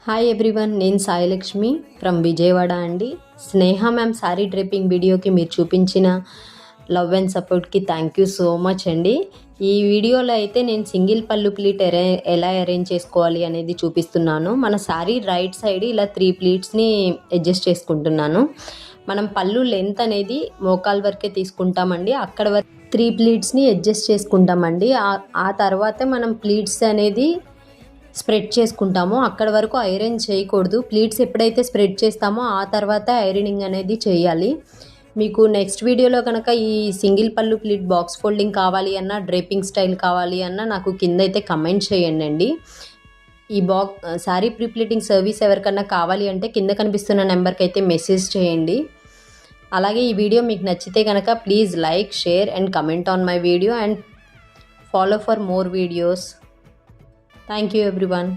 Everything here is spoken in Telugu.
హాయ్ ఎవ్రీవన్, నేను సాయిలక్ష్మి ఫ్రమ్ విజయవాడ అండి. స్నేహ మ్యామ్ శారీ డ్రేపింగ్ వీడియోకి మీరు చూపించిన లవ్ అండ్ సపోర్ట్కి థ్యాంక్ యూ సో మచ్ అండి. ఈ వీడియోలో అయితే నేను సింగిల్ పళ్ళు ప్లీట్ ఎలా అరేంజ్ చేసుకోవాలి అనేది చూపిస్తున్నాను. మన శారీ రైట్ సైడ్ ఇలా 3 ప్లీట్స్ని అడ్జస్ట్ చేసుకుంటున్నాను. మనం పళ్ళు లెంత్ అనేది మోకాల్ వరకే తీసుకుంటామండి. అక్కడ వరకు 3 ప్లీట్స్ని అడ్జస్ట్ చేసుకుంటామండి. ఆ తర్వాత మనం ప్లీట్స్ అనేది స్ప్రెడ్ చేసుకుంటామో అక్కడ వరకు ఐరన్ చేయకూడదు. ప్లీట్స్ ఎప్పుడైతే స్ప్రెడ్ చేస్తామో ఆ తర్వాత ఐరనింగ్ అనేది చేయాలి. మీకు నెక్స్ట్ వీడియోలో కనుక ఈ సింగిల్ పళ్ళు ప్లీట్ బాక్స్ ఫోల్డింగ్ కావాలి అన్నా, డ్రేపింగ్ స్టైల్ కావాలి అన్నా నాకు కింద అయితే కమెంట్ చేయండి. ఈ శారీ ప్రీప్లీటింగ్ సర్వీస్ ఎవరికన్నా కావాలి అంటే కింద కనిపిస్తున్న నెంబర్కి అయితే మెసేజ్ చేయండి. అలాగే ఈ వీడియో మీకు నచ్చితే కనుక please like, share and comment on my video and follow for more videos. Thank you everyone.